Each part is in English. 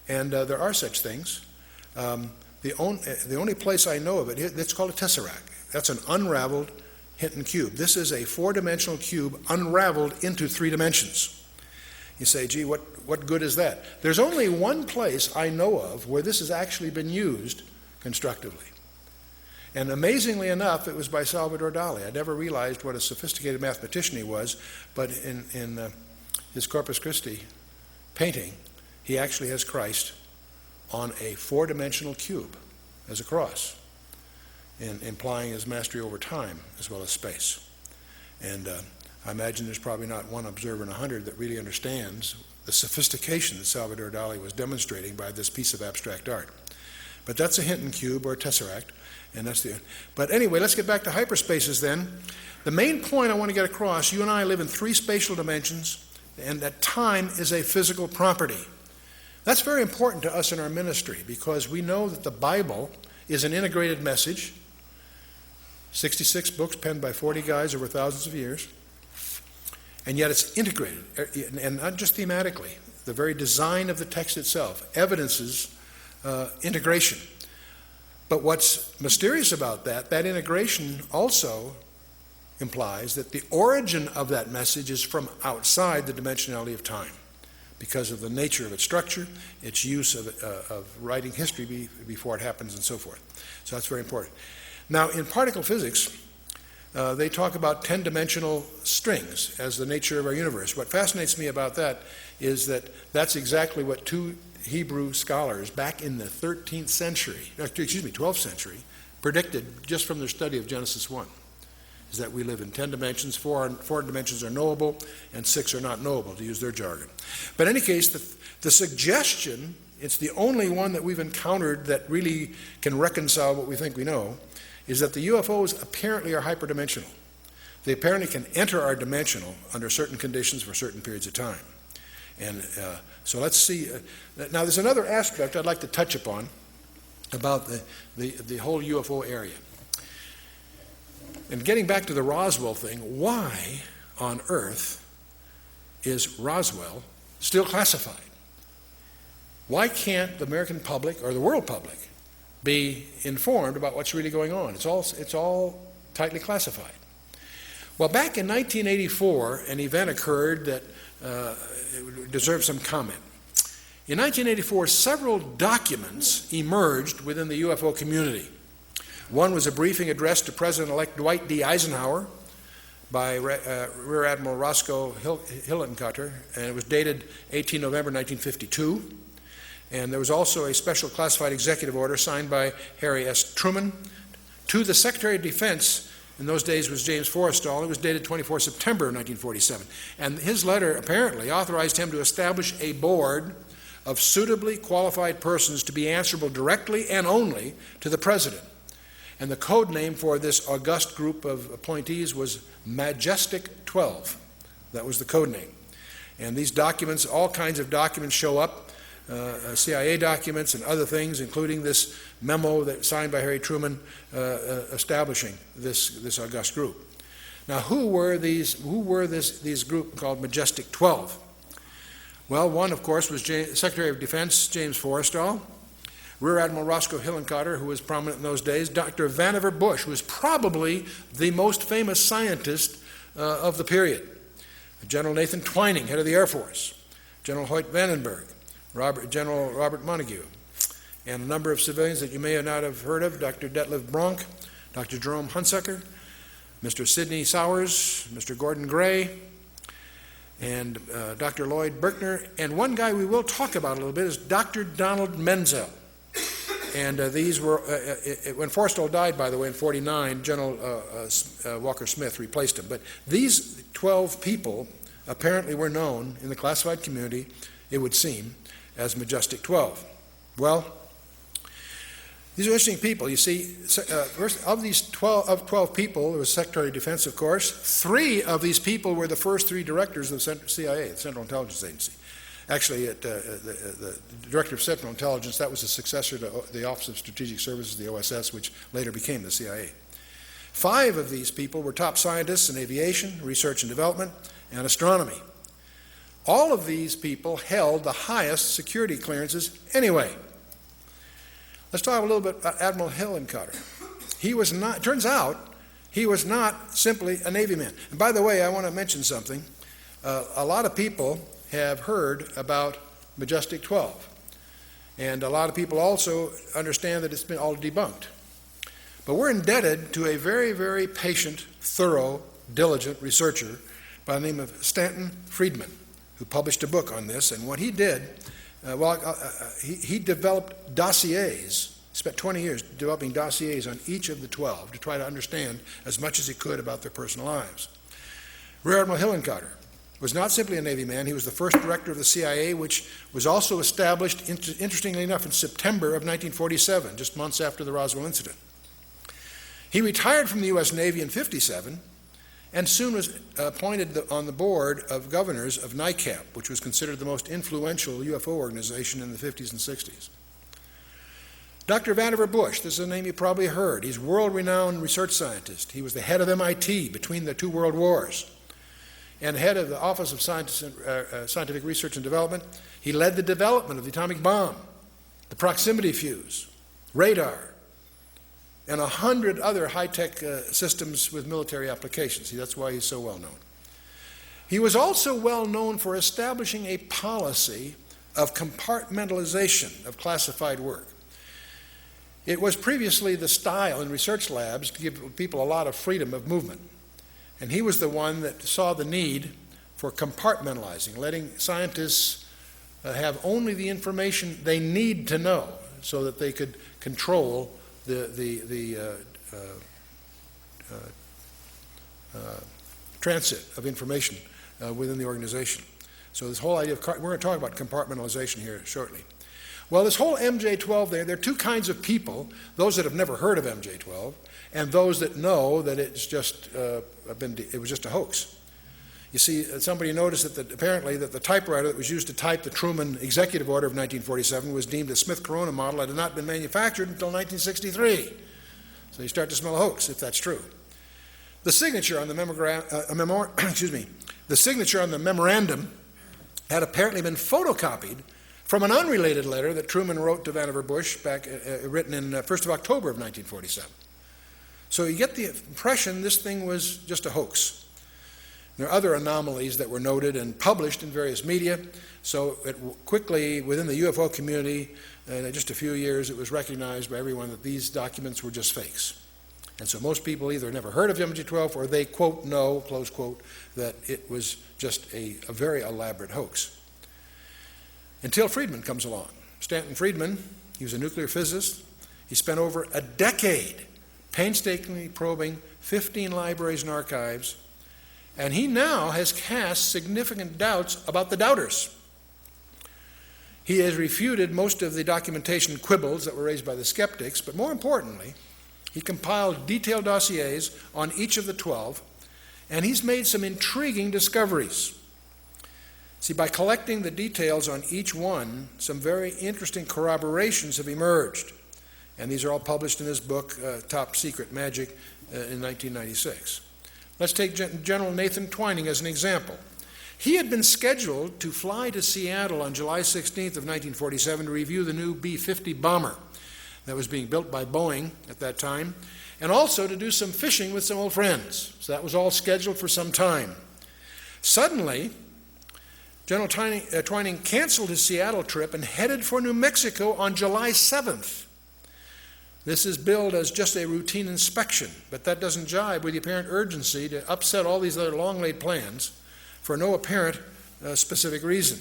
And there are such things. The only place I know of it, it's called a tesseract. That's an unraveled Hinton cube. This is a 4-dimensional cube unraveled into 3 dimensions. You say, gee, what good is that? There's only one place I know of where this has actually been used constructively. And amazingly enough, it was by Salvador Dali. I never realized what a sophisticated mathematician he was, but in his Corpus Christi painting, he actually has Christ on a 4-dimensional cube as a cross, implying his mastery over time as well as space. And I imagine there's probably not one observer in 100 that really understands the sophistication that Salvador Dali was demonstrating by this piece of abstract art. But that's a Hinton cube or a tesseract, and that's the. But anyway, let's get back to hyperspaces then. The main point I want to get across: you and I live in 3 spatial dimensions, and that time is a physical property. That's very important to us in our ministry because we know that the Bible is an integrated message. 66 books penned by 40 guys over thousands of years. And yet it's integrated, and not just thematically. The very design of the text itself evidences integration. But what's mysterious about that integration also implies that the origin of that message is from outside the dimensionality of time because of the nature of its structure, its use of writing history before it happens, and so forth. So that's very important. Now, in particle physics, they talk about 10-dimensional strings as the nature of our universe. What fascinates me about that is that that's exactly what 2 Hebrew scholars back in the 12th century, predicted just from their study of Genesis 1, is that we live in 10 dimensions, 4 dimensions are knowable, and 6 are not knowable, to use their jargon. But in any case, the suggestion, it's the only one that we've encountered that really can reconcile what we think we know, is that the UFOs apparently are hyperdimensional. They apparently can enter our dimensional under certain conditions for certain periods of time. And so let's see. Now there's another aspect I'd like to touch upon about the whole UFO area. And getting back to the Roswell thing, why on earth is Roswell still classified? Why can't the American public or the world public be informed about what's really going on? It's all tightly classified. Well, back in 1984, an event occurred that deserves some comment. In 1984, several documents emerged within the UFO community. One was a briefing addressed to President-elect Dwight D. Eisenhower by Rear Admiral Roscoe Hillenkotter, and it was dated 18 November 1952. And there was also a special classified executive order signed by Harry S. Truman to the Secretary of Defense. In those days was James Forrestal. It was dated 24 September 1947. And his letter apparently authorized him to establish a board of suitably qualified persons to be answerable directly and only to the President. And the code name for this august group of appointees was Majestic 12. That was the code name. And these documents, all kinds of documents show up. CIA documents and other things, including this memo that signed by Harry Truman establishing this august group. Now, who were these group called Majestic 12? Well, one, of course, was Secretary of Defense James Forrestal, Rear Admiral Roscoe Hillenkotter, who was prominent in those days, Dr. Vannevar Bush, who was probably the most famous scientist of the period, General Nathan Twining, head of the Air Force, General Hoyt Vandenberg, General Robert Montague, and a number of civilians that you may not have heard of, Dr. Detlev Bronk, Dr. Jerome Hunsucker, Mr. Sidney Sowers, Mr. Gordon Gray, and Dr. Lloyd Berkner, and one guy we will talk about a little bit is Dr. Donald Menzel. And these were, when Forrestal died, by the way, in 1949, General Walker Smith replaced him. But these 12 people apparently were known in the classified community, it would seem, as Majestic 12. Well, these are interesting people. You see, of these 12 people, there was Secretary of Defense, of course. 3 of these people were the first 3 directors of the CIA, the Central Intelligence Agency. Actually, the Director of Central Intelligence, that was a successor to the Office of Strategic Services, the OSS, which later became the CIA. 5 of these people were top scientists in aviation, research and development, and astronomy. All of these people held the highest security clearances anyway. Let's talk a little bit about Admiral Hillenkotter. Turns out, he was not simply a Navy man. And by the way, I want to mention something. A lot of people have heard about Majestic 12. And a lot of people also understand that it's been all debunked. But we're indebted to a very, very patient, thorough, diligent researcher by the name of Stanton Friedman, who published a book on this. And what he did, he developed dossiers. He spent 20 years developing dossiers on each of the 12 to try to understand as much as he could about their personal lives. Rear Admiral Hillenkotter was not simply a Navy man. He was the first director of the CIA, which was also established, interestingly enough, in September of 1947, just months after the Roswell incident. He retired from the U.S. Navy in 1957 and soon was appointed on the board of governors of NICAP, which was considered the most influential UFO organization in the 50s and 60s. Dr. Vannevar Bush, this is a name you probably heard. He's a world-renowned research scientist. He was the head of MIT between the two world wars and head of the Office of Scientific Research and Development. He led the development of the atomic bomb, the proximity fuse, radar, and 100 other high-tech systems with military applications. See, that's why he's so well known. He was also well known for establishing a policy of compartmentalization of classified work. It was previously the style in research labs to give people a lot of freedom of movement. And he was the one that saw the need for compartmentalizing, letting scientists have only the information they need to know so that they could control the transit of information within the organization. So this whole idea of, we're going to talk about compartmentalization here shortly. Well, this whole MJ-12 there are two kinds of people, those that have never heard of MJ-12 and those that know that it's just it was just a hoax. You see, somebody noticed that apparently that the typewriter that was used to type the Truman Executive Order of 1947 was deemed a Smith Corona model that had not been manufactured until 1963. So you start to smell a hoax, if that's true. The signature on the the signature on the memorandum had apparently been photocopied from an unrelated letter that Truman wrote to Vannevar Bush back, written in 1st of October of 1947. So you get the impression this thing was just a hoax. There are other anomalies that were noted and published in various media, so it quickly, within the UFO community, in just a few years, it was recognized by everyone that these documents were just fakes. And so most people either never heard of MJ-12 or they, quote, know, close quote, that it was just a very elaborate hoax. Until Friedman comes along. Stanton Friedman, he was a nuclear physicist. He spent over a decade painstakingly probing 15 libraries and archives, and he now has cast significant doubts about the doubters. He has refuted most of the documentation quibbles that were raised by the skeptics, but more importantly, he compiled detailed dossiers on each of the 12, and he's made some intriguing discoveries. See, by collecting the details on each one, some very interesting corroborations have emerged. And these are all published in his book, Top Secret Magic, in 1996. Let's take General Nathan Twining as an example. He had been scheduled to fly to Seattle on July 16th of 1947 to review the new B-50 bomber that was being built by Boeing at that time, and also to do some fishing with some old friends. So that was all scheduled for some time. Suddenly, General Twining canceled his Seattle trip and headed for New Mexico on July 7th. This is billed as just a routine inspection, but that doesn't jibe with the apparent urgency to upset all these other long-laid plans for no apparent specific reason.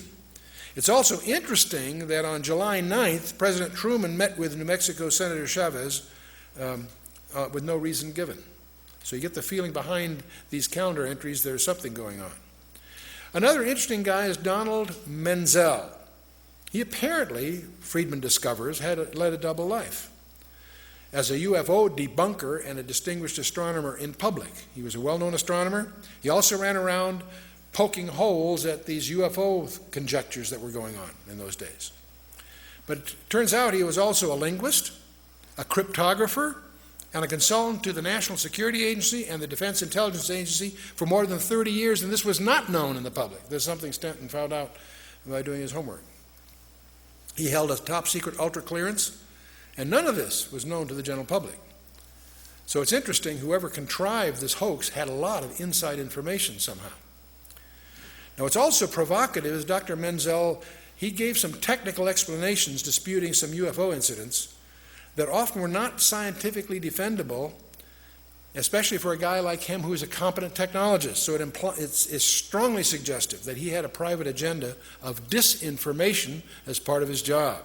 It's also interesting that on July 9th, President Truman met with New Mexico Senator Chavez with no reason given. So you get the feeling behind these calendar entries there's something going on. Another interesting guy is Donald Menzel. He apparently, Friedman discovers, led a double life. As a UFO debunker and a distinguished astronomer in public, he was a well-known astronomer. He also ran around poking holes at these UFO conjectures that were going on in those days. But it turns out he was also a linguist, a cryptographer, and a consultant to the National Security Agency and the Defense Intelligence Agency for more than 30 years, and this was not known in the public. This is something Stanton found out by doing his homework. He held a top-secret ultra clearance, and none of this was known to the general public. So it's interesting, whoever contrived this hoax had a lot of inside information somehow. Now, what's also provocative is Dr. Menzel, he gave some technical explanations disputing some UFO incidents that often were not scientifically defendable, especially for a guy like him who is a competent technologist. So it's strongly suggestive that he had a private agenda of disinformation as part of his job.